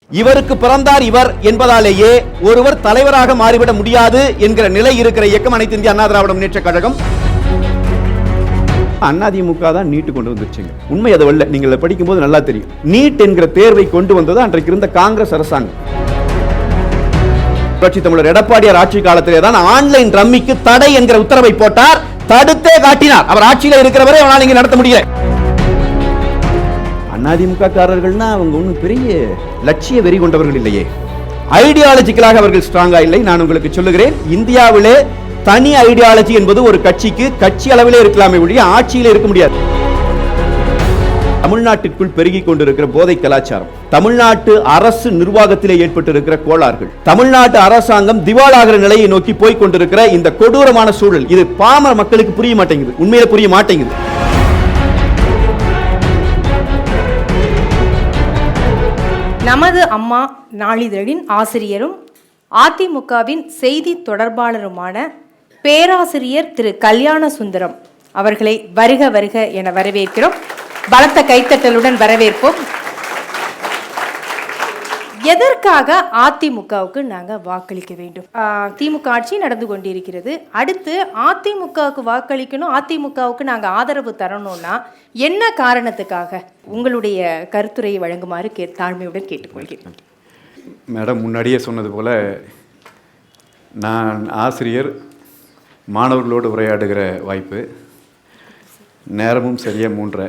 இவருக்கு பிறந்தார் இவர் என்பதாலேயே ஒருவர் தலைவராக மாறிவிட முடியாது என்கிற நிலை இருக்கிற இயக்கம் அனைத்து இந்திய அண்ணா திராவிட முன்னேற்ற கழகம். அதிமுக தான் நீட்டு கொண்டு வந்துருச்சுங்க. உண்மை அது அல்ல. நீங்கள் படிக்கும் போது நல்லா தெரியும். நீட் என்கிற தேர்வை கொண்டு வந்தது அன்றைக்கு இருந்த காங்கிரஸ் அரசாங்கம். புரட்சி தமிழர் எடப்பாடியார் ஆட்சி காலத்திலே தான் ஆன்லைன் ரம்மிக்கு தடை என்கிற உத்தரவை போட்டார். தடுத்தே காட்டினார். அவர் ஆட்சியில் இருக்கிறவரை அவனால் இங்கே நடத்த முடியல. அதிமுக காரர்கள்னா அவங்க ஒன்றும் பெரிய லட்சிய வெறி கொண்டவர்கள் இல்லையே. ஐடியாலஜிக்கலாக அவர்கள் ஸ்ட்ராங்கா இல்லை. நான் உங்களுக்கு சொல்லுகிறேன், இந்தியாவிலே தனி ஐடியாலஜி என்பது ஒரு கட்சிக்கு கட்சி அளவிலே இருக்கலாமே ஒழிய ஆட்சியிலே இருக்க முடியாது. தமிழ்நாட்டிற்குள் பெருகி கொண்டிருக்கிற போதை கலாச்சாரம், தமிழ்நாட்டு அரசு நிர்வாகத்திலே ஏற்பட்டிருக்கிற கோளாறுகள், தமிழ்நாட்டு அரசாங்கம் திவாலாகிற நிலையை நோக்கி போய் கொண்டிருக்கிற இந்த கொடூரமான சூழல், இது பாமர மக்களுக்கு புரிய மாட்டேங்குது. உண்மையிலே புரிய மாட்டேங்குது. நமது அம்மா நாளிதழின் ஆசிரியரும் அதிமுகவின் செய்தி தொடர்பாளருமான பேராசிரியர் திரு கல்யாண சுந்தரம் அவர்களை வருக வருக என வரவேற்கிறோம். பலத்த கைத்தட்டலுடன் வரவேற்போம். எதற்காக அதிமுகவுக்கு நாங்கள் வாக்களிக்க வேண்டும்? திமுக ஆட்சி நடந்து கொண்டிருக்கிறது. அடுத்து அதிமுகவுக்கு வாக்களிக்கணும், அதிமுகவுக்கு நாங்கள் ஆதரவு தரணும்னா என்ன காரணத்துக்காக? உங்களுடைய கருத்துரையை வழங்குமாறு தாழ்மையுடன் கேட்டுக்கொள்கிறேன். மேடம் முன்னாடியே சொன்னது போல, நான் ஆசிரியர், மாணவர்களோடு உரையாடுகிற வாய்ப்பு, நேரமும் சரியாக 3:30.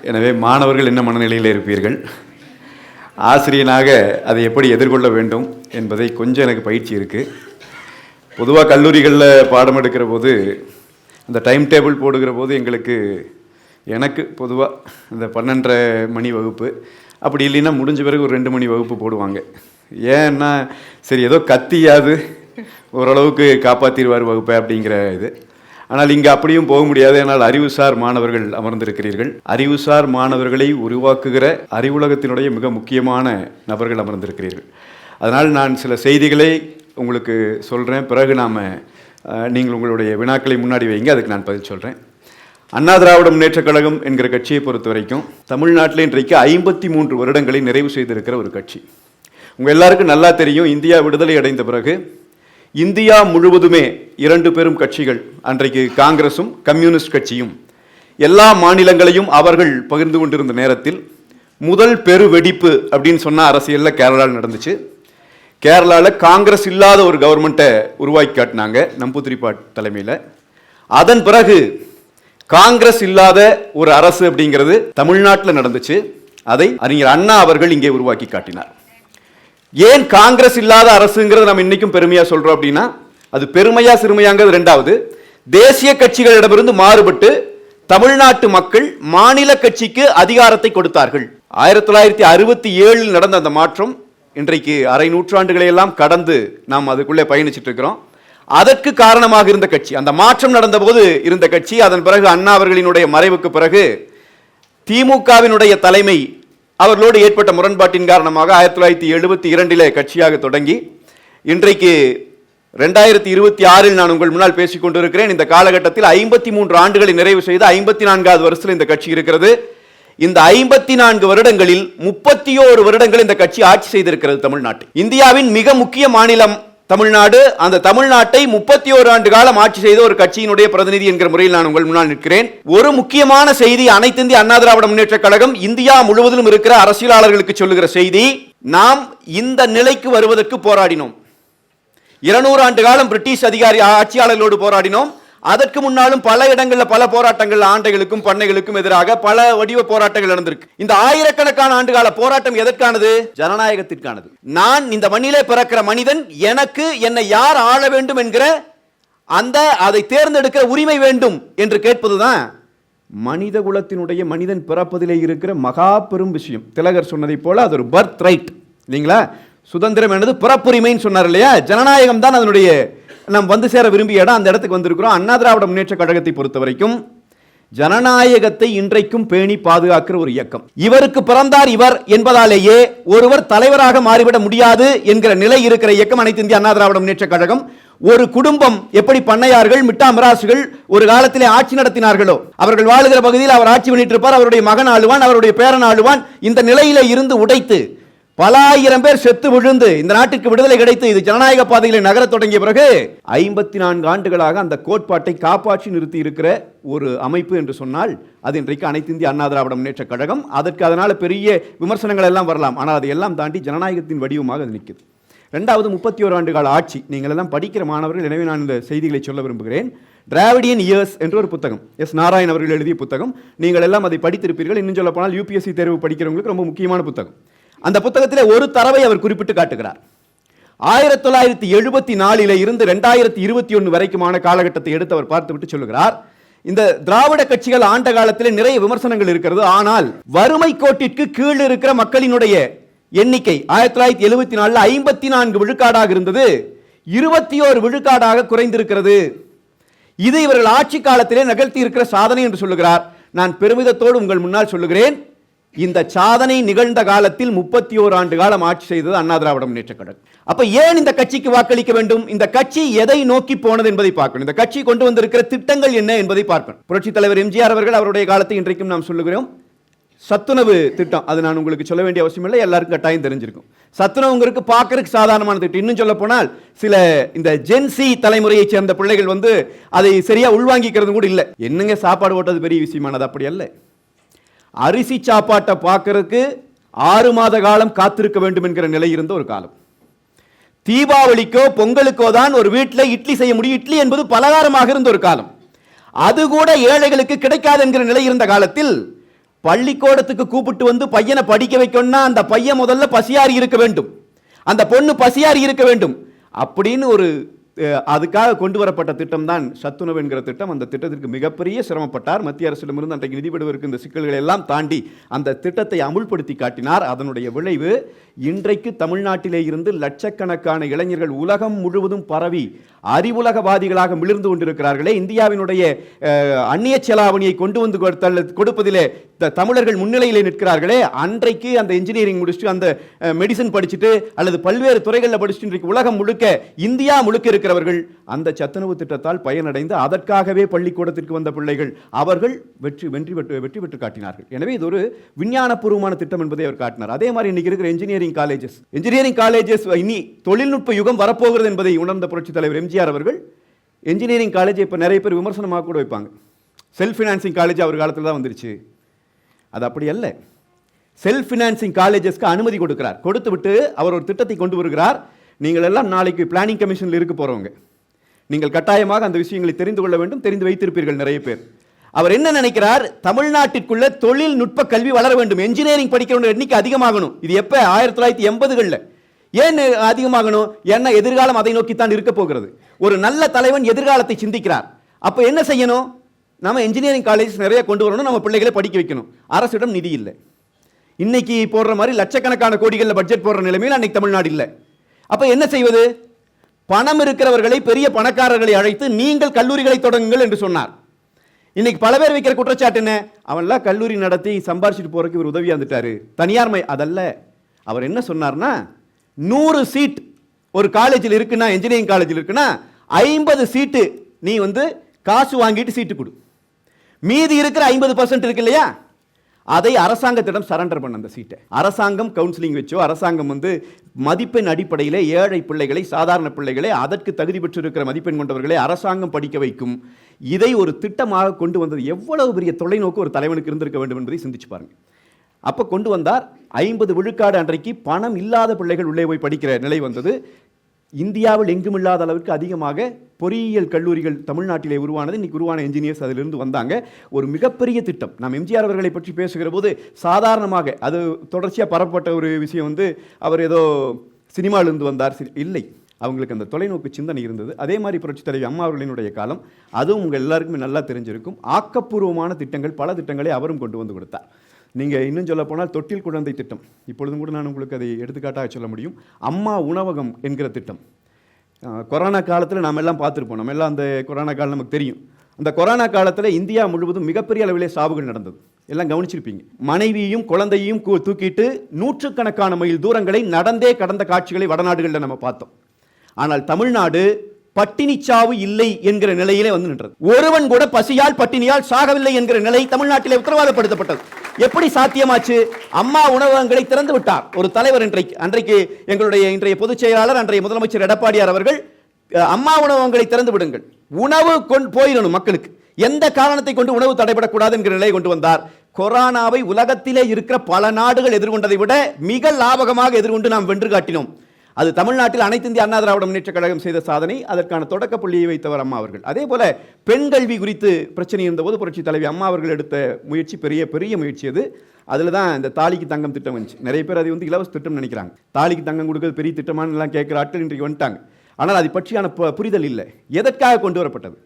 எனவே மாணவர்கள் என்ன மனநிலையில் இருப்பீர்கள், ஆசிரியனாக அதை எப்படி எதிர்கொள்ள வேண்டும் என்பதை கொஞ்சம் எனக்கு பயிற்சி இருக்குது. பொதுவாக கல்லூரிகளில் பாடம் எடுக்கிற போது, அந்த டைம் டேபிள் போடுகிற போது எனக்கு பொதுவாக இந்த 12:30 மணி வகுப்பு, அப்படி இல்லைன்னா முடிஞ்ச பிறகு ஒரு 2 மணி வகுப்பு போடுவாங்க. ஏன்னா சரி ஏதோ கத்தியாது ஓரளவுக்கு காப்பாற்றிடுவார் வகுப்பை அப்படிங்கிற இது. ஆனால் இங்கே அப்படியும் போக முடியாது. ஆனால் அறிவுசார் மாணவர்கள் அமர்ந்திருக்கிறீர்கள். அறிவுசார் மாணவர்களை உருவாக்குகிற அறிவுலகத்தினுடைய மிக முக்கியமான நபர்கள் அமர்ந்திருக்கிறீர்கள். அதனால் நான் சில செய்திகளை உங்களுக்கு சொல்கிறேன். பிறகு நீங்கள் உங்களுடைய வினாக்களை முன்னாடி வைங்க, அதுக்கு நான் பதில் சொல்கிறேன். அண்ணா திராவிட முன்னேற்ற கழகம் என்கிற கட்சியை பொறுத்த வரைக்கும் தமிழ்நாட்டில் இன்றைக்கு 53 வருடங்களை நிறைவு செய்திருக்கிற ஒரு கட்சி. உங்கள் எல்லாருக்கும் நல்லா தெரியும், இந்தியா விடுதலை அடைந்த பிறகு இந்தியா முழுவதுமே 2 பெரும் கட்சிகள், அன்றைக்கு காங்கிரசும் கம்யூனிஸ்ட் கட்சியும், எல்லா மாநிலங்களையும் அவர்கள் பகிர்ந்து கொண்டிருந்த நேரத்தில் முதல் பெரு வெடிப்பு அப்படின்னு சொன்ன அரசியலில் கேரளாவில் நடந்துச்சு. கேரளாவில் காங்கிரஸ் இல்லாத ஒரு கவர்மெண்ட்டை உருவாக்கி காட்டினாங்க நம்பூதிரிப்பாட் தலைமையில். அதன் பிறகு காங்கிரஸ் இல்லாத ஒரு அரசு அப்படிங்கிறது தமிழ்நாட்டில் நடந்துச்சு. அதை அறிஞர் அண்ணா அவர்கள் இங்கே உருவாக்கி காட்டினார். ஏன் காங்கிரஸ் இல்லாத அரசுங்கிறது நம்ம இன்னைக்கும் பெருமையா சொல்றோம் அப்படின்னா, அது பெருமையா சிறுமையாங்கிறது ரெண்டாவது. தேசிய கட்சிகளிடமிருந்து மாறுபட்டு தமிழ்நாட்டு மக்கள் மாநில கட்சிக்கு அதிகாரத்தை கொடுத்தார்கள். 1967 நடந்த அந்த மாற்றம் இன்றைக்கு அரை நூற்றாண்டுகளை எல்லாம் கடந்து நாம் அதுக்குள்ளே பயணிச்சுட்டு இருக்கிறோம். அதற்கு காரணமாக இருந்த கட்சி, அந்த மாற்றம் நடந்த போது இருந்த கட்சி. அதன் பிறகு அண்ணா அவர்களினுடைய மறைவுக்கு பிறகு திமுகவினுடைய தலைமை அவர்களோடு ஏற்பட்ட முரண்பாட்டின் காரணமாக 1972 கட்சியாக தொடங்கி இன்றைக்கு 2026 நான் உங்கள் முன்னால் பேசிக் கொண்டிருக்கிறேன். இந்த காலகட்டத்தில் 53 ஆண்டுகளை நிறைவு செய்து 54வது வருஷத்தில் இந்த கட்சி இருக்கிறது. இந்த 54 வருடங்களில் 31 வருடங்கள் இந்த கட்சி ஆட்சி செய்திருக்கிறது தமிழ்நாட்டை. இந்தியாவின் மிக முக்கிய மாநிலம் தமிழ்நாடு. அந்த தமிழ்நாட்டை 31 ஆண்டு காலம் ஆட்சி செய்த ஒரு கட்சியினுடைய பிரதிநிதி என்கிற முறையில் நான் உங்கள் முன்னால் நிற்கிறேன். ஒரு முக்கியமான செய்தி அனைத்து இந்திய அண்ணா திராவிட முன்னேற்ற கழகம் இந்தியா முழுவதிலும் இருக்கிற அரசியலாளர்களுக்கு சொல்லுகிற செய்தி, நாம் இந்த நிலைக்கு வருவதற்கு போராடினோம். 200 ஆண்டு காலம் பிரிட்டிஷ் ஆட்சியாளர்களோடு போராடினோம். அதற்கு முன்னாலும் பல இடங்களில் பல போராட்டங்கள், ஆண்டைகளுக்கும் பண்ணைகளுக்கும் எதிராக பல வடிவ போராட்டங்கள் நடந்திருக்கு. இந்த ஆயிரக்கணக்கான ஆண்டுகால போராட்டம் எதற்கானது? ஜனநாயகத்திற்கானது. நான் இந்த மண்ணிலே பிறக்கிற மனிதன், எனக்கு என்னை யார் ஆள வேண்டும் என்கிற அதை தேர்ந்தெடுக்கிற உரிமை வேண்டும் என்று கேட்பதுதான் மனித குலத்தினுடைய மனிதன் பிறப்பதிலே இருக்கிற மகா பெரும் விஷயம். திலகர் சொன்னதை போல அது ஒரு பர்த் ரைட் இல்லைங்களா? சுதந்திரம் என்பது பிறப்புரிமைன்னு சொன்னார் இல்லையா? ஜனநாயகம் தான் அதனுடைய நாம் வந்து சேர விரும்பிய இடம். அந்த இடத்துக்கு வந்திருக்கிறோம். அண்ணா திராவிட முன்னேற்ற கழகத்தை பொறுத்த வரைக்கும் ஜனநாயகத்தை இன்றைக்கும் பேணி பாதுகாக்கிற ஒரு இயக்கம். இவருக்கு பிறந்தார் இவர் என்பதாலேயே ஒருவர் தலைவராக மாறிவிட முடியாது என்கிற நிலை இருக்கிற இயக்கம் அனைத்து இந்திய அண்ணா திராவிட முன்னேற்ற கழகம். ஒரு குடும்பம் எப்படி பண்ணையார்கள், மிட்டா மிராசுகள் ஒரு காலத்திலே ஆட்சி நடத்தினார்களோ, அவர்கள் வாழுகிற பகுதியில் அவர் ஆட்சி பண்ணிட்டு இருப்பார், அவருடைய மகன் ஆளுவான், அவருடைய பேரன் ஆளுவான். இந்த நிலையில இருந்து உடைத்து பல ஆயிரம் பேர் செத்து விழுந்து இந்த நாட்டுக்கு விடுதலை கிடைத்து இது ஜனநாயக பாதையில் நகரத் தொடங்கிய பிறகு 54 ஆண்டுகளாக அந்த கோட்பாட்டை காப்பாற்றி நிறுத்தி இருக்கிற ஒரு அமைப்பு என்று சொன்னால் அது இன்றைக்கு அனைத்து இந்திய அண்ணா திராவிட முன்னேற்ற கழகம். அதற்கு அதனால பெரிய விமர்சனங்கள் எல்லாம் வரலாம், ஆனால் அதை எல்லாம் தாண்டி ஜனநாயகத்தின் வடிவமாக அது நிற்குது. 2வது 31 ஆண்டு கால ஆட்சி. நீங்கள் எல்லாம் படிக்கிற மாணவர்கள், எனவே நான் இந்த செய்திகளை சொல்ல விரும்புகிறேன். டிராவிடியன் இயர்ஸ் என்ற ஒரு புத்தகம், எஸ் நாராயண் அவர்கள் எழுதிய புத்தகம். நீங்கள் எல்லாம் அதை படித்திருப்பீர்கள். இன்னும் சொல்ல போனால் UPSC தேர்வு படிக்கிறவங்களுக்கு ரொம்ப முக்கியமான புத்தகம். அந்த புத்தகத்திலே ஒரு தரவை அவர் குறிப்பிட்டு காட்டுகிறார். 1974 இருந்து 2021 வரைக்குமான காலகட்டத்தை எடுத்து அவர் பார்த்துவிட்டு சொல்லுகிறார், இந்த திராவிட கட்சிகள் ஆண்ட காலத்தில் நிறைய விமர்சனங்கள் இருக்கிறது, ஆனால் வறுமை கோட்டிற்கு கீழ் இருக்கிற மக்களினுடைய எண்ணிக்கை 1974 54 விழுக்காடாக இருந்தது, 21 விழுக்காடாக குறைந்திருக்கிறது. இது இவர்கள் ஆட்சி காலத்திலே நிகழ்த்தி இருக்கிற சாதனை என்று சொல்லுகிறார். நான் பெருமிதத்தோடு உங்கள் முன்னால் சொல்லுகிறேன், இந்த சாதனை நிகழ்ந்த காலத்தில் 31 ஆண்டு காலம் ஆட்சி செய்தது அண்ணா திராவிட முன்னேற்ற கழகம். அப்ப ஏன் இந்த கட்சிக்கு வாக்களிக்க வேண்டும்? இந்த கட்சி எதை நோக்கி போனது என்பதை பார்க்கணும். இந்த கட்சி கொண்டு வந்திருக்கிற திட்டங்கள் என்ன என்பதை பார்க்கணும். புரட்சி தலைவர் எம்ஜிஆர் அவர்கள் அவருடைய காலத்தை இன்றைக்கும் நாம் சொல்லுகிறோம். சத்துணவு திட்டம், அது நான் உங்களுக்கு சொல்ல வேண்டிய அவசியம் இல்லை, எல்லாருக்கும் கட்டாயம் தெரிஞ்சிருக்கும். சத்துணவுங்கிறது பார்க்கறதுக்கு சாதாரணமான திட்டம். இன்னும் சொல்ல போனால் சில இந்த ஜென்சி தலைமுறையை சேர்ந்த பிள்ளைகள் வந்து அதை சரியா உள்வாங்கிக்கிறது கூட இல்லை. என்னங்க சாப்பாடு ஓட்டது பெரிய விஷயமானது? அப்படி அல்ல. அரிசி சாப்பாட்டை பார்க்கறதுக்கு 6 மாத காலம் காத்திருக்க வேண்டும் என்கிற நிலை இருந்த ஒரு காலம். தீபாவளிக்கோ பொங்கலுக்கோ தான் ஒரு வீட்டில் இட்லி செய்ய முடியும். இட்லி என்பது பலகாரமாக இருந்த ஒரு காலம். அது கூட ஏழைகளுக்கு கிடைக்காது என்கிற நிலை இருந்த காலத்தில் பள்ளிக்கூடத்துக்கு கூப்பிட்டு வந்து பையனை படிக்க வைக்கணும்னா அந்த பையன் முதல்ல பசியாரி இருக்க வேண்டும், அந்த பொண்ணு பசியாரி இருக்க வேண்டும் அப்படின்னு ஒரு அதுக்காக கொண்டு வரப்பட்ட திட்டம் தான் சத்துணவு என்கிற திட்டம். அந்த திட்டத்திற்கு மிகப்பெரிய சிரமப்பட்டார். மத்திய அரசிடமிருந்து அன்றைக்கு நிதி பெறுவதற்கு இந்த சிக்கல்களை எல்லாம் தாண்டி அந்த திட்டத்தை அமுல்படுத்தி காட்டினார். அதனுடைய விளைவு இன்றைக்கு தமிழ்நாட்டிலே இருந்து லட்சக்கணக்கான இளைஞர்கள் உலகம் முழுவதும் பரவி அறிவுலகவாதிகளாக மிளிர்ந்து கொண்டிருக்கிறார்களே. இந்தியாவினுடைய அந்நிய செலாவணியை கொண்டு வந்து கொடுப்பதிலே தமிழர்கள் முன்னிலையிலே நிற்கிறார்களே. அன்றைக்கு அந்த இன்ஜினியரிங் முடிச்சுட்டு அந்த மெடிசன் படிச்சுட்டு அல்லது பல்வேறு துறைகளில் படிச்சுட்டு இன்றைக்கு உலகம் முழுக்க இந்தியா முழுக்க இருக்கிறவர்கள் அந்த சத்துணவு திட்டத்தால் பயனடைந்து அதற்காகவே பள்ளிக்கூடத்திற்கு வந்த பிள்ளைகள் அவர்கள் வெற்றி பெற்று காட்டினார்கள். எனவே இது ஒரு விஞ்ஞானபூர்வமான திட்டம் என்பதை அவர் காட்டினார். அதே மாதிரி இன்னைக்கு இருக்கிற இன்ஜினியரிங் காலேஜஸ் இனி தொழில்நுட்ப யுகம் வரப்போகிறது என்பதை உணர்ந்த புரட்சி தலைவர் எம்ஜிஆர் அவர்கள் இன்ஜினியரிங் காலேஜ் இப்ப நிறைய பேர் விமர்சனமாக கூட வைப்பாங்க. செல்ஃப் ஃபினான்சிங் காலேஜ் அவர் காலத்தில் தான் வந்துருச்சு. அது அப்படி அல்ல. செல்ஃப் ஃபினான்சிங் காலேஜஸ்க்கு அனுமதி கொடுக்கிறார். கொடுத்து விட்டு அவர் ஒரு திட்டத்தை கொண்டு வருகிறார். நீங்கள் எல்லாம் நாளைக்கு பிளானிங் கமிஷனில் இருக்க போறவங்க, நீங்கள் கட்டாயமாக அந்த விஷயங்களை தெரிந்து கொள்ள வேண்டும். தெரிந்து வைத்திருப்பீர்கள் நிறைய பேர். அவர் என்ன நினைக்கிறார்? தமிழ்நாட்டிற்குள்ள தொழில்நுட்ப கல்வி வளர வேண்டும், என்ஜினியரிங் படிக்கிறவங்க எண்ணிக்கை அதிகமாகணும். இது எப்ப? 1980களில். ஏன் அதிகமாகணும்? ஏன்னா எதிர்காலம் அதை நோக்கித்தான் இருக்க போகிறது. ஒரு நல்ல தலைவன் எதிர்காலத்தை சிந்திக்கிறார். அப்ப என்ன செய்யணும்? நம்ம என்ஜினியரிங் காலேஜ் நிறைய கொண்டு வரணும், நம்ம பிள்ளைகளை படிக்க வைக்கணும். அரசிடம் நிதி இல்லை. இன்னைக்கு போடுற மாதிரி லட்சக்கணக்கான கோடிகளில் பட்ஜெட் போடுற நிலைமையில் அன்னைக்கு தமிழ்நாடு இல்லை. அப்ப என்ன செய்வது? பணம் இருக்கிறவர்களை, பெரிய பணக்காரர்களை அழைத்து நீங்கள் கல்லூரிகளை தொடங்குங்கள் என்று சொன்னார். இன்னைக்கு பல பேர் வைக்கிற குற்றச்சாட்டு என்ன? அவன்லாம் கல்லூரி நடத்தி சம்பாரிச்சிட்டு போறதுக்கு இவர் உதவியா இருந்துட்டாரு, தனியார்மை. அதல்ல. அவர் என்ன சொன்னார்னா, 100 சீட் ஒரு காலேஜில் இருக்குன்னா, இன்ஜினியரிங் காலேஜில் இருக்குன்னா 50 சீட்டு நீ வந்து காசு வாங்கிட்டு சீட்டு கொடு. மீதி இருக்கிற 50% இருக்கு இல்லையா, அதை அரசாங்கத்திடம் சரண்டர் பண்ண. அந்த சீட்டை அரசாங்கம் கவுன்சிலிங் வச்சோ, அரசாங்கம் வந்து மதிப்பெண் அடிப்படையில் ஏழை பிள்ளைகளை, சாதாரண பிள்ளைகளை, அதற்கு தகுதி பெற்று இருக்கிற மதிப்பெண் கொண்டவர்களை அரசாங்கம் படிக்க வைக்கும். இதை ஒரு திட்டமாக கொண்டு வந்தது. எவ்வளவு பெரிய தொலைநோக்கு ஒரு தலைவனுக்கு இருந்திருக்க வேண்டும் என்பதை சிந்திச்சு பாருங்க. அப்ப கொண்டு வந்தார். 50 விழுக்காடு அன்றைக்கு பணம் இல்லாத பிள்ளைகள் உள்ளே போய் படிக்கிற நிலை வந்தது. இந்தியாவில் எங்கும் இல்லாத அளவுக்கு அதிகமாக பொறியியல் கல்லூரிகள் தமிழ்நாட்டிலே உருவானது. இன்னைக்கு உருவான இன்ஜினியர்ஸ் அதிலிருந்து வந்தாங்க. ஒரு மிகப்பெரிய திட்டம். நாம் எம்ஜிஆர் அவர்களை பற்றி பேசுகிற போது சாதாரணமாக அது தொடர்ச்சியாக பரப்பப்பட்ட ஒரு விஷயம் வந்து அவர் ஏதோ சினிமாவிலிருந்து வந்தார் இல்லை. அவங்களுக்கு அந்த தொலைநோக்கு சிந்தனை இருந்தது. அதே மாதிரி புரட்சி தலைவி அம்மா அவர்களினுடைய காலம், அதுவும் உங்கள் எல்லாருக்குமே நல்லா தெரிஞ்சிருக்கும். ஆக்கப்பூர்வமான திட்டங்கள், பல திட்டங்களை அவரும் கொண்டு வந்து கொடுத்தார். நீங்கள் இன்னும் சொல்ல போனால் தொட்டில் குழந்தை திட்டம், இப்பொழுதும் கூட நான் உங்களுக்கு அதை எடுத்துக்காட்டாக சொல்ல முடியும். அம்மா உணவகம் என்கிற திட்டம் கொரோனா காலத்தில் நாம் எல்லாம் பார்த்துருப்போம். நம்ம எல்லாம் அந்த கொரோனா காலம் நமக்கு தெரியும். அந்த கொரோனா காலத்தில் இந்தியா முழுவதும் மிகப்பெரிய அளவிலே சாவுகள் நடந்தது. எல்லாம் கவனிச்சிருப்பீங்க. மனைவியையும் குழந்தையையும் தூக்கிட்டு 100கணக்கான மைல் தூரங்களை நடந்தே கடந்த காட்சிகளை வடநாடுகளில் நம்ம பார்த்தோம். ஆனால் தமிழ்நாடு பட்டினி சாவு இல்லை என்கிற நிலையிலே வந்து நின்றது. ஒருவன் கூட பசியால் பட்டினியால் சாகவில்லை என்கிற நிலை தமிழ்நாட்டிலே உத்தரவாதப்படுத்தப்பட்டது. எப்படி சாத்தியமாச்சு? அம்மா உணவகங்களை திறந்து விட்டார் ஒரு தலைவர். அன்றைக்கு எங்களுடைய இன்றைய பொதுச் செயலாளர், அன்றைய முதலமைச்சர் எடப்பாடியார் அவர்கள், அம்மா உணவகங்களை திறந்து விடுங்கள், உணவு போயிடணும் மக்களுக்கு, எந்த காரணத்தை கொண்டு உணவு தடைபடக்கூடாது என்கிற நிலையை கொண்டு வந்தார். கொரோனாவை உலகத்திலே இருக்கிற பல நாடுகள் எதிர்கொண்டதை விட மிக லாபகமாக எதிர்கொண்டு நாம் வென்று காட்டினோம். அது தமிழ்நாட்டில் அனைத்து இந்திய அண்ணா திராவிட முன்னேற்ற கழகம் செய்த சாதனை. அதற்கான தொடக்க புள்ளியை வைத்தவர் அம்மா அவர்கள். அதே போல பெண் கல்வி குறித்து பிரச்சனை இருந்தபோது புரட்சி தலைவி அம்மா அவர்கள் எடுத்த முயற்சி பெரிய பெரிய முயற்சி. அது அதில் தான் இந்த தாலிக்கு தங்கம் திட்டம் வந்துச்சு. நிறைய பேர் அது இலவச திட்டம் நினைக்கிறாங்க. தாலிக்கு தங்கம் கொடுக்கிறது பெரிய திட்டமான எல்லாம் கேட்குற ஆட்கள் இன்றைக்கு வந்துட்டாங்க. ஆனால் அது பற்றியான புரிதல் இல்லை. எதற்காக கொண்டு வரப்பட்டது?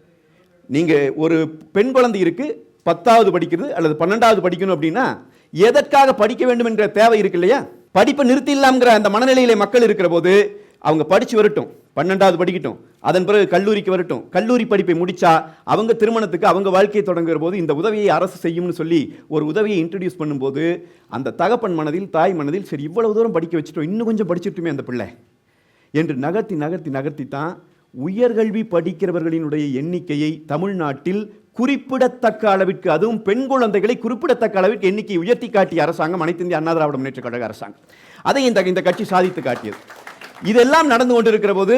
நீங்கள் ஒரு பெண் குழந்தை இருக்கு, 10வது படிக்கிறது அல்லது 12வது படிக்கணும் அப்படின்னா எதற்காக படிக்க வேண்டும் என்ற தேவை இருக்கு இல்லையா? படிப்பை நிறுத்திடலாம்ங்கிற அந்த மனநிலையிலே மக்கள் இருக்கிற போது அவங்க படிச்சு வரட்டும், 12வது படிக்கட்டும், அதன் பிறகு கல்லூரிக்கு வரட்டும், கல்லூரி படிப்பை முடிச்சா அவங்க திருமணத்துக்கு அவங்க வாழ்க்கையை தொடங்குற போது இந்த உதவியை அரசு செய்யும்னு சொல்லி ஒரு உதவியை இன்ட்ரடியூஸ் பண்ணும்போது அந்த தகப்பன் மனதில், தாய் மனதில், சரி இவ்வளவு தூரம் படிக்க வச்சுட்டோம், இன்னும் கொஞ்சம் படிச்சுட்டுமே அந்த பிள்ளை என்று நகர்த்தி நகர்த்தி நகர்த்தி தான் உயர்கல்வி படிக்கிறவர்களினுடைய எண்ணிக்கையை தமிழ்நாட்டில் குறிப்பிடத்தக்க அளவிற்கு, அதுவும் பெண் குழந்தைகளை குறிப்பிடத்தக்க அளவிற்கு எண்ணிக்கையை உயர்த்தி காட்டிய அரசாங்கம் அனைத்து இந்திய அண்ணா திராவிட முன்னேற்ற கழக அரசாங்கம். அதை இந்த கட்சி சாதித்து காட்டியது. இதெல்லாம் நடந்து கொண்டிருக்கிற போது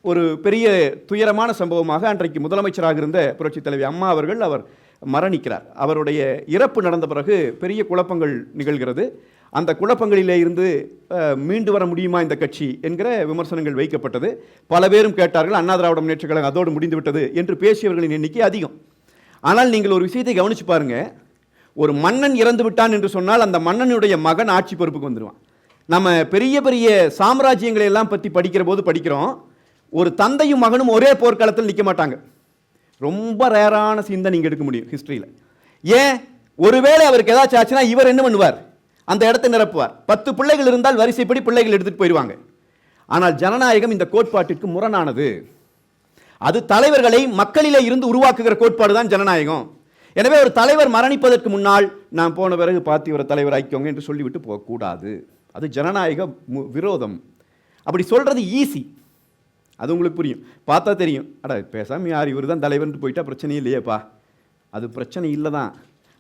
ஒரு பெரிய துயரமான சம்பவமாக அன்றைக்கு முதலமைச்சராக இருந்த புரட்சி தலைவி அம்மா அவர்கள் அவர் மரணிக்கிறார். அவருடைய இறப்பு நடந்த பிறகு பெரிய குழப்பங்கள் நிகழ்கிறது. அந்த குழப்பங்களிலே இருந்து மீண்டு வர முடியுமா இந்த கட்சி என்கிற விமர்சனங்கள் வைக்கப்பட்டது. பல பேரும் கேட்டார்கள், அண்ணா திராவிட முன்னேற்ற கழகம் அதோடு முடிந்து விட்டது என்று பேசியவர்களின் எண்ணிக்கை அதிகம். ஆனால் நீங்கள் ஒரு விஷயத்தை கவனிச்சு பாருங்க, ஒரு மன்னன் இறந்து விட்டான் என்று சொன்னால் அந்த மன்னனுடைய மகன் ஆட்சி பொறுப்புக்கு வந்துடுவான். நம்ம பெரிய பெரிய சாம்ராஜ்யங்களை எல்லாம் பற்றி படிக்கிற போது படிக்கிறோம், ஒரு தந்தையும் மகனும் ஒரே போர்க்களத்தில் நிற்க மாட்டாங்க. ரொம்ப ரேரான சீன் தான் நீங்கள் எடுக்க முடியும் ஹிஸ்டரியில். ஏன்? ஒருவேளை அவருக்கு ஏதாச்சும் ஆச்சுன்னா இவர் என்ன பண்ணுவார்? அந்த இடத்தை நிரப்புவார். 10 பிள்ளைகள் இருந்தால் வரிசைப்படி பிள்ளைகள் எடுத்துட்டு போயிடுவாங்க. ஆனால் ஜனநாயகம் இந்த கோட்பாட்டிற்கு முரணானது. அது தலைவர்களை மக்களிலே இருந்து உருவாக்குகிற கோட்பாடு தான் ஜனநாயகம். எனவே ஒரு தலைவர் மரணிப்பதற்கு முன்னால் நான் போன பிறகு பார்த்து இவரை தலைவர் ஆக்கிக்கோங்க என்று சொல்லிவிட்டு போகக்கூடாது. அது ஜனநாயக விரோதம். அப்படி சொல்றது ஈஸி, அது உங்களுக்கு புரியும், பார்த்தா தெரியும். அட பேசாம யார் இவர் தான் தலைவர்னு போயிட்டா பிரச்சனையே இல்லையேப்பா. அது பிரச்சனை இல்லை தான்.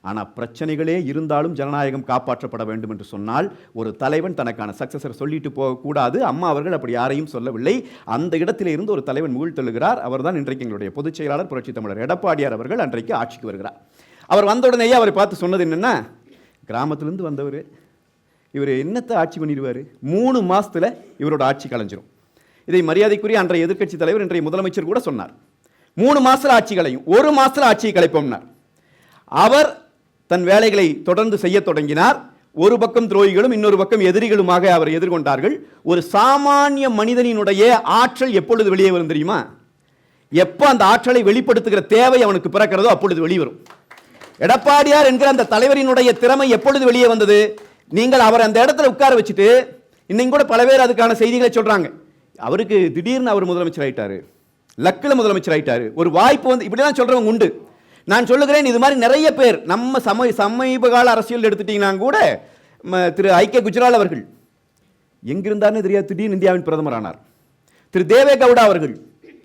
ஆனால் பிரச்சனைகளே இருந்தாலும் ஜனநாயகம் காப்பாற்றப்பட வேண்டும் என்று சொன்னால் ஒரு தலைவன் தனக்கான சக்சஸர் சொல்லிட்டு போகக்கூடாது. அம்மா அவர்கள் அப்படி யாரையும் சொல்லவில்லை. அந்த இடத்திலே இருந்து ஒரு தலைவன் முகிழ்த்தெழுகிறார். அவர் தான் இன்றைக்கு எங்களுடைய பொதுச் செயலாளர் புரட்சி தமிழர் எடப்பாடியார் அவர்கள் அன்றைக்கு ஆட்சிக்கு வருகிறார். அவர் வந்த உடனேயே அவரை பார்த்து சொன்னது என்னென்னா, கிராமத்திலிருந்து வந்தவர் இவர் என்னத்தை ஆட்சி பண்ணிடுவார், 3 மாதத்தில் இவரோட ஆட்சி கலைஞ்சிரும். இதை மரியாதைக்குரிய அன்றைய எதிர்க்கட்சி தலைவர் இன்றைய முதலமைச்சர் கூட சொன்னார். 3 மாதத்தில் ஆட்சி கலையும், 1 மாதத்தில் ஆட்சியை கலைப்போம்னார். அவர் தன் வேலைகளை தொடர்ந்து செய்ய தொடங்கினார். ஒரு பக்கம் துரோகிகளும் இன்னொரு பக்கம் எதிரிகளுமாக அவர் எதிர்கொண்டார்கள். ஒரு சாமானிய மனிதனினுடைய ஆற்றல் எப்பொழுது வெளியே வரும் தெரியுமா? எப்போ அந்த ஆற்றலை வெளிப்படுத்துகிற தேவை அவனுக்கு பிறக்கிறதோ அப்பொழுது வெளிவரும். எடப்பாடியார் என்கிற அந்த தலைவரினுடைய திறமை எப்பொழுது வெளியே வந்தது? நீங்கள் அவர் அந்த இடத்துல உட்கார வச்சுட்டு, இன்னைக்கு கூட பல பேர் அதுக்கான செய்திகளை சொல்றாங்க, அவருக்கு திடீர்னு அவர் முதலமைச்சர் ஆயிட்டாரு, லக்கில் முதலமைச்சர் ஆயிட்டாரு, ஒரு வாய்ப்பு வந்து, இப்படிதான் சொல்றவங்க உண்டு. நான் சொல்லுகிறேன், இது மாதிரி நிறைய பேர் நம்ம சமீப கால அரசியல் எடுத்துட்டீங்கன்னா கூட திரு ஐ.கே. குஜ்ரால் அவர்கள் எங்கிருந்தார்னு தெரியாது, திடீர்னு இந்தியாவின் பிரதமர் ஆனார். திரு தேவே கவுடா அவர்கள்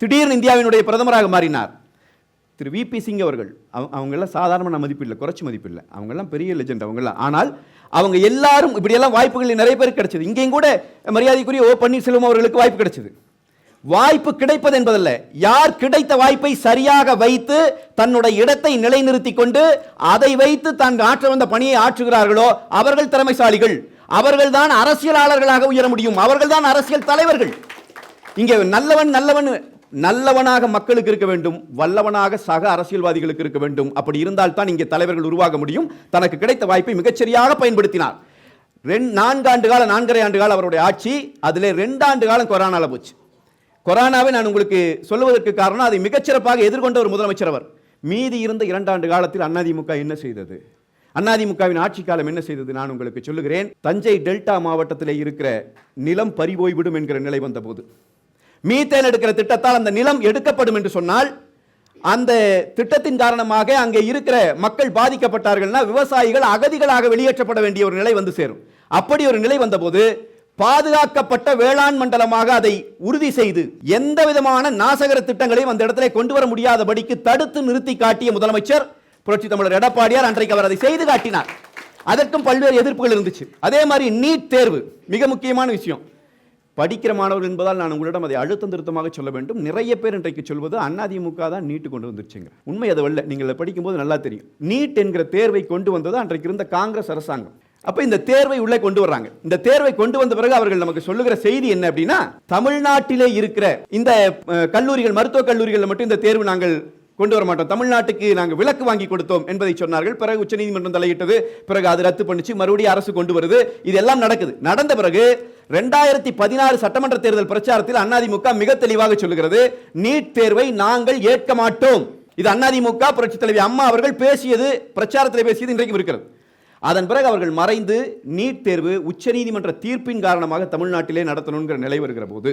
திடீர்னு இந்தியாவினுடைய பிரதமராக மாறினார். திரு வி.பி. சிங் அவர்கள், அவங்கெல்லாம் சாதாரண மதிப்பு இல்லை, குறைச்சி மதிப்பு இல்லை, அவங்கெல்லாம் பெரிய லெஜெண்ட் அவங்கெல்லாம். ஆனால் அவங்க எல்லாரும் இப்படியெல்லாம் வாய்ப்புகள் நிறைய பேர் கிடைச்சது. இங்கேயும் கூட மரியாதைக்குரிய ஓ பன்னீர்செல்வம் அவர்களுக்கு வாய்ப்பு கிடைச்சது. வாய்ப்பு கிடைப்பது என்பதல்ல, யார் கிடைத்த வாய்ப்பை சரியாக வைத்து தன்னுடைய இடத்தை நிலைநிறுத்திக் கொண்டு அதை வைத்து தான் ஆற்ற வந்த பணியை ஆற்றுகிறார்களோ அவர்கள் திறமைசாலிகள். அவர்கள் தான் அரசியலாளர்களாக உயர முடியும். அவர்கள் தான் அரசியல் தலைவர்கள். இங்கே நல்லவனாக மக்களுக்கு இருக்க வேண்டும், வல்லவனாக சக அரசியல்வாதிகளுக்கு இருக்க வேண்டும். அப்படி இருந்தால் தான் இங்கே தலைவர்கள் உருவாக முடியும். தனக்கு கிடைத்த வாய்ப்பை மிகச்சரியாக பயன்படுத்தினார். 4.5 ஆண்டு காலம் அவருடைய ஆட்சி. அதிலே 2 ஆண்டு காலம் கொரோனால போச்சு. கொரோனாவை நான் உங்களுக்கு சொல்லுவதற்கு காரணம், அதை மிகச்சிறப்பாக எதிர்கொண்ட ஒரு முதலமைச்சர் அவர். மீதி இருந்த 2 ஆண்டு காலத்தில் அதிமுக என்ன செய்தது, அதிமுகவின் ஆட்சி காலம் என்ன செய்தது நான் உங்களுக்கு சொல்லுகிறேன். தஞ்சை டெல்டா மாவட்டத்திலே இருக்கிற நிலம் பறிபோய்விடும் என்கிற நிலை வந்த போது, மீத்தேன் எடுக்கிற திட்டத்தால் அந்த நிலம் எடுக்கப்படும் என்று சொன்னால், அந்த திட்டத்தின் காரணமாக அங்கே இருக்கிற மக்கள் பாதிக்கப்பட்டார்கள்னா விவசாயிகள் அகதிகளாக வெளியேற்றப்பட வேண்டிய ஒரு நிலை வந்து சேரும். அப்படி ஒரு நிலை வந்தபோது பாதுகாக்கப்பட்ட வேளாண் மண்டலமாக அதை உறுதி செய்து எந்த விதமான நாசகர திட்டங்களையும் அந்த இடத்திலே கொண்டு வர முடியாதபடிக்கு தடுத்து நிறுத்தி காட்டிய முதலமைச்சர் புரட்சி தமிழர் எடப்பாடியார். அன்றைக்கு அவர் அதை செய்து காட்டினார். அதற்கும் பல்வேறு எதிர்ப்புகள் இருந்துச்சு. அதே மாதிரி நீட் தேர்வு மிக முக்கியமான விஷயம். படிக்கிற மாணவர்கள் என்பதால் நான் உங்களிடம் அதை அழுத்தம் திருத்தமாக சொல்ல வேண்டும். நிறைய பேர் இன்றைக்கு சொல்வது அதிமுக தான் நீட்டு கொண்டு வந்துருச்சுங்க. உண்மை அது அல்ல. நீங்கள் படிக்கும்போது நல்லா தெரியும். நீட் என்கிற தேர்வை கொண்டு வந்தது அன்றைக்கு இருந்த காங்கிரஸ் அரசாங்கம். அப்ப இந்த தேர்வை உள்ளே கொண்டு வர்றாங்க. இந்த தேர்வை கொண்டு வந்த பிறகு அவர்கள் நமக்கு சொல்லுகிற செய்தி என்ன அப்படின்னா, தமிழ்நாட்டிலே இருக்கிற இந்த கல்லூரிகள், மருத்துவக் கல்லூரிகளில் மட்டும் இந்த தேர்வு நாங்கள் கொண்டு வர மாட்டோம், தமிழ்நாட்டுக்கு நாங்கள் விலக்கு வாங்கி கொடுத்தோம் என்பதை சொன்னார்கள். பிறகு உச்சநீதிமன்றம் தலையிட்டது, பிறகு அது ரத்து பண்ணிச்சு, மறுபடியும் அரசு கொண்டு வருது. இதெல்லாம் நடக்குது. நடந்த பிறகு 2016 சட்டமன்ற தேர்தல் பிரச்சாரத்தில் அதிமுக மிக தெளிவாக சொல்லுகிறது, நீட் தேர்வை நாங்கள் ஏற்க மாட்டோம். இது அதிமுக புரட்சித் தலைவி அம்மா அவர்கள் பேசியது, பிரச்சாரத்தில் பேசியது இன்றைக்கும் இருக்கிறது. அதன் பிறகு அவர்கள் மறைந்து நீட் தேர்வு உச்சநீதிமன்ற தீர்ப்பின் காரணமாக தமிழ்நாட்டிலே நடத்தணுங்கிற நிலை வருகிற போது,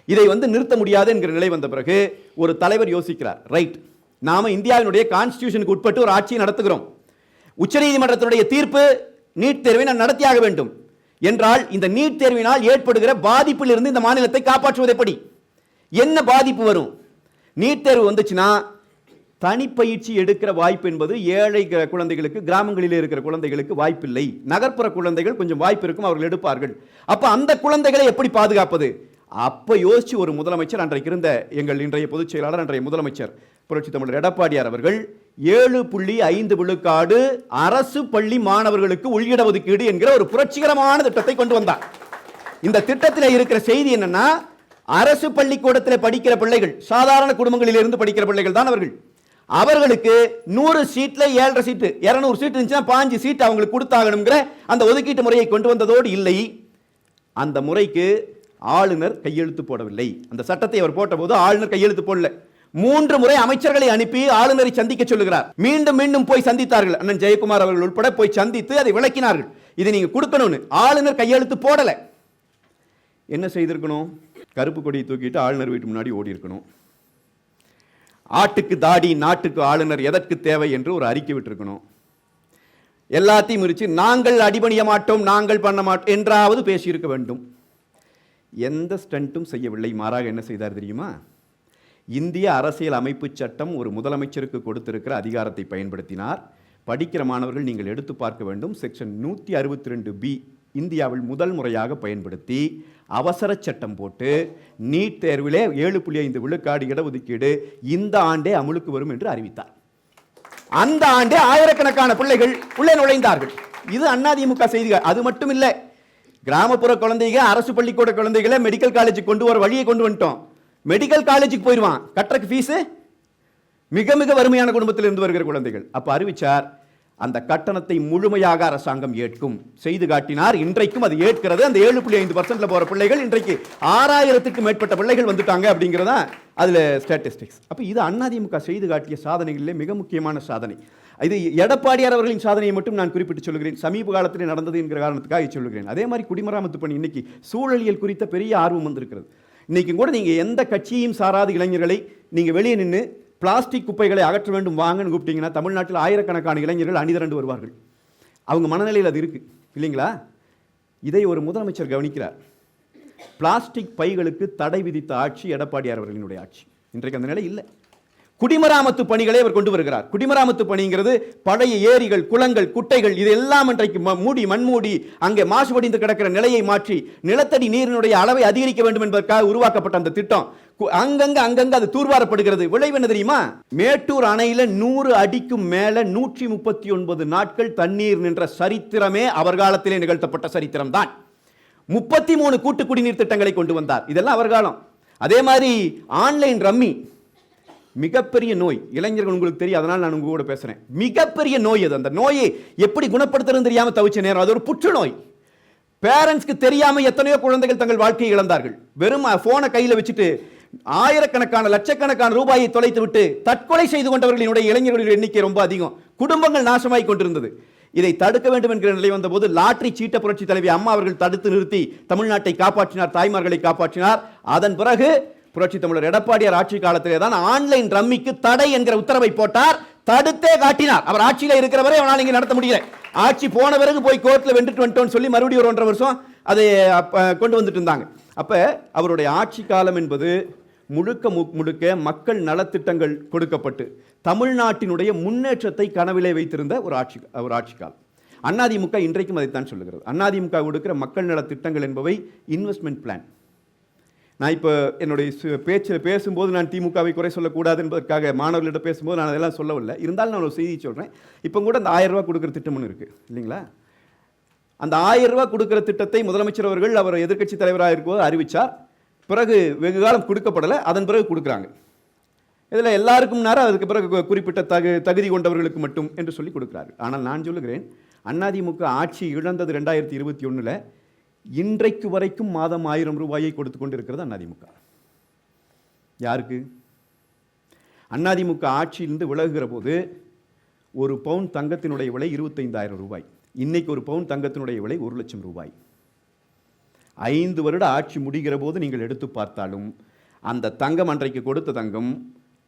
இதை நிறுத்த முடியாது என்கிற நிலை வந்த பிறகு ஒரு தலைவர் யோசிக்கிறார், ரைட், நாம இந்தியாவினுடைய கான்ஸ்டிடியூஷனுக்கு உட்பட்டு ஒரு ஆட்சியை நடத்துகிறோம், உச்சநீதிமன்றத்தினுடைய தீர்ப்பு நீட் தேர்வை நான் நடத்தியாக வேண்டும் என்றால், இந்த நீட் தேர்வினால் ஏற்படுகிற பாதிப்பில் இருந்து இந்த மாநிலத்தை காப்பாற்றுவது எப்படி? என்ன பாதிப்பு வரும்? நீட் தேர்வு வந்துச்சுன்னா தனிப்பயிற்சி எடுக்கிற வாய்ப்பு என்பது ஏழை குழந்தைகளுக்கு, கிராமங்களிலே இருக்கிற குழந்தைகளுக்கு வாய்ப்பில்லை. நகர்ப்புற குழந்தைகள் கொஞ்சம் வாய்ப்பு இருக்கும், அவர்கள் எடுப்பார்கள். அப்ப அந்த குழந்தைகளை எப்படி பாதுகாப்பது? அப்ப யோசிச்சு ஒரு முதலமைச்சர், அன்றைக்கு இருந்த எங்கள் இன்றைய பொதுச் செயலாளர், அன்றைய முதலமைச்சர் புரட்சித் தமிழர் எடப்பாடியார் அவர்கள் 7.5 விழுக்காடு அரசு பள்ளி மாணவர்களுக்கு உள்இட ஒதுக்கீடு என்கிற ஒரு புரட்சிகரமான திட்டத்தை கொண்டு வந்தார். இந்த திட்டத்தில் இருக்கிற செய்தி என்னன்னா, அரசு பள்ளிக்கூடத்தில் படிக்கிற பிள்ளைகள், சாதாரண குடும்பங்களில் இருந்து படிக்கிற பிள்ளைகள் தான் அவர்கள். அவர்களுக்கு 100 சீட்ல 7.5 சீட்டு, 200 சீட் இருந்துச்சுன்னா 5 சீட் அவங்களுக்கு கொடுத்தாகணுங்கிற அந்த ஒதுக்கீட்டு முறையை கொண்டு வந்ததோடு இல்லை, அந்த முறைக்கு ஆளுநர் கையெழுத்து போடவில்லை. அந்த சட்டத்தை அவர் போட்ட போது ஆளுநர் கையெழுத்து போடல. 3 முறை அமைச்சர்களை அனுப்பி ஆளுநரை சந்திக்க சொல்லுகிறார். மீண்டும் மீண்டும் போய் சந்தித்தார்கள். அண்ணன் ஜெயக்குமார் அவர்கள் உட்பட போய் சந்தித்து அதை விளக்கினார்கள். இதை நீங்க கொடுக்கணும்னு. ஆளுநர் கையெழுத்து போடல. என்ன செய்திருக்கணும்? கருப்பு கொடியை தூக்கிட்டு ஆளுநர் வீட்டு முன்னாடி ஓடி இருக்கணும். ஆட்டுக்கு தாடி நாட்டுக்கு ஆளுநர் எதற்கு தேவை என்று ஒரு அறிக்கை விட்டிருக்கணும். எல்லாத்தையும் முறிச்சு நாங்கள் அடிபணிய மாட்டோம், நாங்கள் பண்ண மாட்டோம் என்றாவது பேசியிருக்க வேண்டும். எந்த ஸ்டண்ட்டும் செய்யவில்லை. மாறாக என்ன செய்தார் தெரியுமா? இந்திய அரசியல் அமைப்பு சட்டம் ஒரு முதலமைச்சருக்கு கொடுத்திருக்கிற அதிகாரத்தை பயன்படுத்தினார். படிக்கிற மாணவர்கள் நீங்கள் எடுத்து பார்க்க வேண்டும். செக்ஷன் 162B இந்தியாவில் முதல் முறையாக பயன்படுத்தி அவசர சட்டம் போட்டு நீட் தேர்விலே 7.5 விழுக்காடு இடஒதுக்கீடு இந்த ஆண்டே அமலுக்கு வரும் என்று அறிவித்தார். அந்த ஆண்டே ஆயிரக்கணக்கான பிள்ளைகள் உள்ளே நுழைந்தார்கள். இது அதிமுக செய்திகள். அது மட்டும் இல்லை, கிராமப்புற குழந்தைகள், அரசு பள்ளிக்கூட குழந்தைகளை மெடிக்கல் காலேஜுக்கு கொண்டு வர வழியை கொண்டு வந்துட்டோம். மெடிக்கல் காலேஜுக்கு போயிடுவான், கட்டுறக்கு ஃபீஸ் மிக மிக வறுமையான குடும்பத்தில் இருந்து வருகிற குழந்தைகள். அப்ப அறிவிச்சார், அந்த கட்டணத்தை முழுமையாக அரசாங்கம் ஏற்கும் செய்து காட்டினார். இன்றைக்கும் அது ஏற்கிறது. அந்த 7.5% போற பிள்ளைகள் இன்றைக்கு 6000க்கும் மேற்பட்ட பிள்ளைகள் வந்துட்டாங்க அப்படிங்கிறதா அதுல ஸ்டாட்டிஸ்டிக்ஸ். அப்ப இது அதிமுக செய்து காட்டிய சாதனைகளிலே மிக முக்கியமான சாதனை. இது எடப்பாடியார் அவர்களின் சாதனையை மட்டும் நான் குறிப்பிட்டு சொல்கிறேன். சமீப காலத்தில் நடந்தது என்கிற காரணத்துக்காக சொல்லுகிறேன். அதே மாதிரி குடிமராமத்து பணி இன்னைக்கு சூழலியல் குறித்த பெரிய ஆர்வம் வந்திருக்கிறது. இன்னைக்கு கூட நீங்க எந்த கட்சியையும் சாராத இளைஞர்களை நீங்க வெளியே நின்று பிளாஸ்டிக் குப்பைகளை அகற்ற வேண்டும் வாங்கன்னு கூப்பிட்டீங்கன்னா தமிழ்நாட்டில் ஆயிரக்கணக்கான இளைஞர்கள் அணிதிரண்டு வருவார்கள். அவங்க மனநிலையில் அது இருக்கு இல்லைங்களா? இதை ஒரு முதலமைச்சர் கவனிக்கிறார். பிளாஸ்டிக் பைகளுக்கு தடை விதித்த ஆட்சி எடப்பாடியார் அவர்களினுடைய ஆட்சி. இன்றைக்கு அந்த நிலை இல்லை. குடிமராமத்து பணிகளை அவர் கொண்டு வருகிறார். குடிமராமத்து பணிங்கிறது பழைய ஏரிகள், குளங்கள், குட்டைகள் இதெல்லாம் இன்றைக்கு மண்மூடி அங்கே மாசுபடிந்து கிடக்கிற நிலையை மாற்றி நிலத்தடி நீரினுடைய அளவை அதிகரிக்க வேண்டும் என்பதற்காக உருவாக்கப்பட்ட அந்த திட்டம் அங்கங்க அது தூர்வாரப்படுகிறது. விளைவு என்ன தெரியுமா? மேட்டூர் அணையில 100 அடிக்கும் மேல 139 நாட்கள் தண்ணீர் நின்ற சரித்திரமே அவர் காலத்திலே நிகழ்த்தப்பட்ட சரித்திரம் தான். 33 கூட்டு குடிநீர் திட்டங்களை கொண்டு வந்தார். இதெல்லாம் அவர் காலம். அதே மாதிரி ஆன்லைன் ரம்மி மிகப்பெரிய நோய். இளைஞர்கள் உங்களுக்கு தெரியும், அதனால் நான் உங்க கூட பேசுறேன். மிகப்பெரிய நோய் அது. அந்த நோயை எப்படி குணப்படுத்துறது தெரியாம தவிச்ச நேரம். அது ஒரு புற்றுநோய். பேரண்ட்ஸ்க்கு தெரியாம எத்தனையோ குழந்தைகள் தங்கள் வாழ்க்கையை இழந்தார்கள். வெறும் போனை கையில வச்சுட்டு ஆயிரக்கணக்கான லட்சக்கணக்கான ரூபாயை தொலைத்து விட்டு தற்கொலை செய்து கொண்டவர்களினுடைய இளைஞர்களுடைய எண்ணிக்கை ரொம்ப அதிகம். குடும்பங்கள் நாசமாய் கொண்டிருந்தது. இதை தடுக்க வேண்டும் என்கிற நிலை வந்த போது லாட்டரி சீட்ட புரட்சி தலைவி அம்மா அவர்கள் தடுத்து நிறுத்தி தமிழ்நாட்டை காப்பாற்றினார், தாய்மார்களை காப்பாற்றினார். அதன் பிறகு புரட்சி தமிழர் எடப்பாடியார் ஆட்சி காலத்திலே தான் ஆன்லைன் ரம்மிக்கு தடை என்கிற உத்தரவை போட்டார். தடுத்தே காட்டினார். அவர் ஆட்சியில் இருக்கிறவரை அவனால் இங்கே நடத்த முடியல. ஆட்சி போன பிறகு போய் கோர்ட்ல வென்றுட்டு வந்துட்டோம்னு சொல்லி மறுபடியும் ஒரு 1.5 வருஷம் அதை கொண்டு வந்துட்டு இருந்தாங்க. அப்ப அவருடைய ஆட்சி காலம் என்பது முழுக்க மக்கள் நலத்திட்டங்கள் கொடுக்கப்பட்டு தமிழ்நாட்டினுடைய முன்னேற்றத்தை கனவிலே வைத்திருந்த ஒரு ஆட்சி காலம். அதிமுக இன்றைக்கும் அதைத்தான் சொல்லுகிறது. அதிமுக கொடுக்கிற மக்கள் நல திட்டங்கள் என்பவை இன்வெஸ்ட்மெண்ட் பிளான். நான் இப்போ என்னுடைய பேச்சில் பேசும்போது நான் திமுகவை குறை சொல்லக்கூடாது என்பதற்காக மாணவர்களிடம் பேசும்போது நான் அதெல்லாம் சொல்லவில்லை. இருந்தாலும் நான் ஒரு செய்தி சொல்கிறேன். இப்போ கூட அந்த 1000 ரூபா கொடுக்குற திட்டம் ஒன்று இருக்குது இல்லைங்களா? அந்த 1000 ரூபா கொடுக்குற திட்டத்தை முதலமைச்சர் அவர்கள் அவர் எதிர்க்கட்சி தலைவராக இருக்கும்போது அறிவித்தார். பிறகு வெகு காலம் கொடுக்கப்படலை, அதன் பிறகு கொடுக்குறாங்க. இதில் எல்லாருக்கும் நேரம் அதுக்கு பிறகு குறிப்பிட்ட தகுதி கொண்டவர்களுக்கு மட்டும் என்று சொல்லி கொடுக்குறார்கள். ஆனால் நான் சொல்லுகிறேன், அதிமுக ஆட்சி இழந்தது 2021 இன்றைக்கு வரைக்கும் மாதம் 1000 ரூபாயை கொடுத்து கொண்டு இருக்கிறது அதிமுக. யாருக்கு? அதிமுக ஆட்சியிலிருந்து விலகுகிற போது ஒரு பவுன் தங்கத்தினுடைய விலை 25,000 ரூபாய். இன்னைக்கு ஒரு பவுன் தங்கத்தினுடைய விலை 1 லட்சம் ரூபாய். 5 வருட ஆட்சி முடிகிற போது நீங்கள் எடுத்து பார்த்தாலும் அந்த தங்கம் அன்றைக்கு கொடுத்த தங்கம்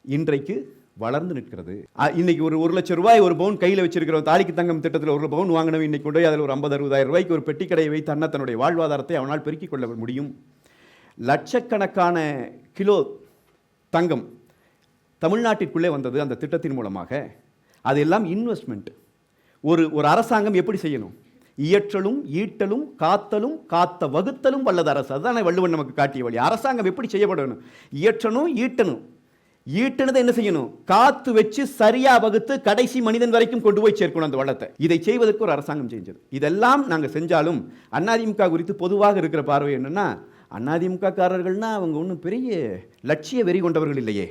இன்றைக்கு வளர்ந்து நிற்கிறது. இன்னைக்கு ஒரு 1 லட்சம் ரூபாய் ஒரு பவுன் கையில் வச்சிருக்கிறோம். தாலிக்கு தங்கம் திட்டத்தில் 1 பவுன் வாங்கினவன் இன்னைக்கு கொண்டு போய் அதில் ஒரு 50-60,000 ரூபாய்க்கு ஒரு பெட்டி கடையை வைத்து தன்னுடைய வாழ்வாதாரத்தை அவனால் பெருக்கிக் கொள்ள முடியும். லட்சக்கணக்கான கிலோ தங்கம் தமிழ்நாட்டிற்குள்ளே வந்தது அந்த திட்டத்தின் மூலமாக. அதெல்லாம் இன்வெஸ்ட்மெண்ட். ஒரு அரசாங்கம் எப்படி செய்யணும்? இயற்றலும் ஈட்டலும் காத்தலும் காத்த வகுத்தலும் வல்லது அரசு. அதுதான் வள்ளுவன் நமக்கு காட்டிய வழி. அரசாங்கம் எப்படி செய்யப்படணும்? இயற்றணும், ஈட்டணும். ஈட்டுனதை என்ன செய்யணும்? காத்து வச்சு சரியா வகுத்து கடைசி மனிதன் வரைக்கும் கொண்டு போய் சேர்க்கணும் அந்த வளத்தை. இதை செய்வதற்கு ஒரு அரசாங்கம் செஞ்சது. இதெல்லாம் நாங்கள் செஞ்சாலும் அதிமுக குறித்து பொதுவாக இருக்கிற பார்வை என்னன்னா, அதிமுக காரர்கள்னா அவங்க ஒன்றும் பெரிய லட்சிய வெறி கொண்டவர்கள் இல்லையே,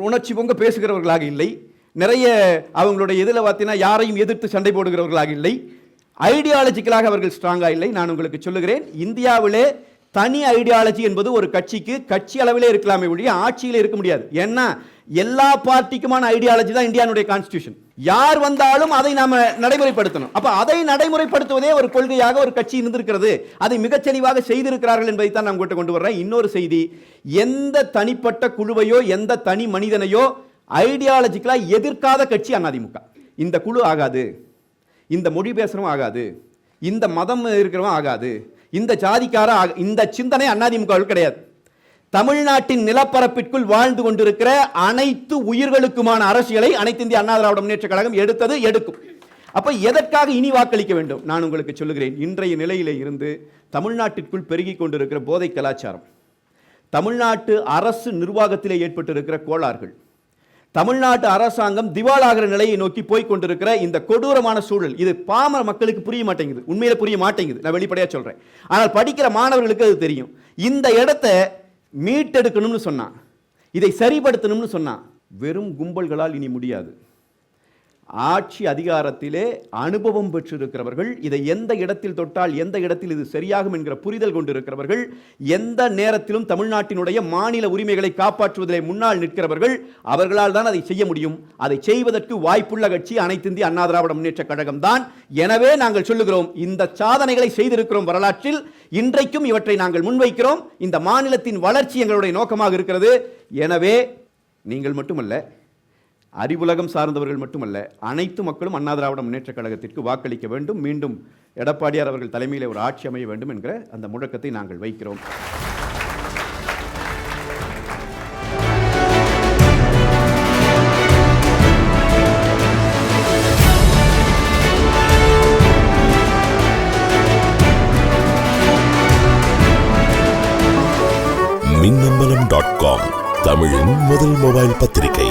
உணர்ச்சி பொங்க பேசுகிறவர்களாக இல்லை, நிறைய அவங்களுடைய இதில் பார்த்தீங்கன்னா யாரையும் எதிர்த்து சண்டை போடுகிறவர்களாக இல்லை, ஐடியாலஜிக்கலாக அவர்கள் ஸ்ட்ராங்காக இல்லை. நான் உங்களுக்கு சொல்லுகிறேன், இந்தியாவிலே தனி ஐடியாலஜி என்பது ஒரு கட்சிக்கு கட்சி அளவிலே இருக்கலாமே ஒழிய ஆட்சியில் இருக்க முடியாது. ஏன்னா எல்லா பார்ட்டிக்குமான ஐடியாலஜி தான் இந்தியாவுடைய கான்ஸ்டிடியூஷன். யார் வந்தாலும் அதை நாம நடைமுறைப்படுத்தணும். அப்ப அதை நடைமுறைப்படுத்துவதே ஒரு கொள்கையாக ஒரு கட்சி இருந்திருக்கிறது. அதை மிகச் தெளிவாக செய்திருக்கிறார்கள் என்பதை தான் நான் கொண்டு வர்றேன். இன்னொரு செய்தி, எந்த தனிப்பட்ட குழுவையோ எந்த தனி மனிதனையோ ஐடியாலஜிக்கலா எதிர்க்காத கட்சி அதிமுக. இந்த குழு ஆகாது, இந்த மொழி பேசுறவன் ஆகாது, இந்த மதம் இருக்கிறவன் ஆகாது, இந்த ஜாதிக்கார, இந்த சிந்தனை அதிமுக கிடையாது. தமிழ்நாட்டின் நிலப்பரப்பிற்குள் வாழ்ந்து கொண்டிருக்கிற அனைத்து உயிர்களுக்குமான அரசியலை அனைத்து இந்திய அண்ணா திராவிட முன்னேற்றக் கழகம் எடுக்கும். அப்ப எதற்காக இனி வாக்களிக்க வேண்டும்? நான் உங்களுக்கு சொல்லுகிறேன், இன்றைய நிலையிலே இருந்து தமிழ்நாட்டிற்குள் பெருகி கொண்டிருக்கிற போதை கலாச்சாரம், தமிழ்நாட்டு அரசு நிர்வாகத்திலே ஏற்பட்டிருக்கிற கோளாறுகள், தமிழ்நாட்டு அரசாங்கம் திவாலாகிற நிலையை நோக்கி போய் கொண்டிருக்கிற இந்த கொடூரமான சூழல், இது பாமர மக்களுக்கு புரிய மாட்டேங்குது. உண்மையில புரிய மாட்டேங்குது, நான் வெளிப்படையா சொல்றேன். ஆனால் படிக்கிற மாணவர்களுக்கு அது தெரியும். இந்த இடத்தை மீட்டெடுக்கணும்னு சொன்னா, இதை சரிப்படுத்தணும்னு சொன்னா வெறும் கும்பல்களால் இனி முடியாது. ஆட்சி அதிகாரத்திலே அனுபவம் பெற்றிருக்கிறவர்கள், இதை எந்த இடத்தில் தொட்டால் எந்த இடத்தில் இது சரியாகும் என்கிற புரிதல் கொண்டிருக்கிறவர்கள், எந்த நேரத்திலும் தமிழ்நாட்டினுடைய மாநில உரிமைகளை காப்பாற்றுவதிலே முன்னால் நிற்கிறவர்கள், அவர்களால் தான் அதை செய்ய முடியும். அதை செய்வதற்கு வாய்ப்புள்ள கட்சி அனைத்து இந்திய அண்ணா திராவிட முன்னேற்றக் கழகம் தான். எனவே நாங்கள் சொல்லுகிறோம், இந்த சாதனைகளை செய்திருக்கிறோம் வரலாற்றில், இன்றைக்கும் இவற்றை நாங்கள் முன்வைக்கிறோம். இந்த மாநிலத்தின் வளர்ச்சி எங்களுடைய நோக்கமாக இருக்கிறது. எனவே நீங்கள் மட்டுமல்ல, அறிவுலகம் சார்ந்தவர்கள் மட்டுமல்ல, அனைத்து மக்களும் அண்ணா திராவிட முன்னேற்றக் கழகத்திற்கு வாக்களிக்க வேண்டும். மீண்டும் எடப்பாடியார் அவர்கள் தலைமையில் ஒரு ஆட்சி அமைய வேண்டும் என்கிற அந்த முழக்கத்தை நாங்கள் வைக்கிறோம். மின்னம்பலம்.com தமிழின் முதல் மொபைல் பத்திரிகை.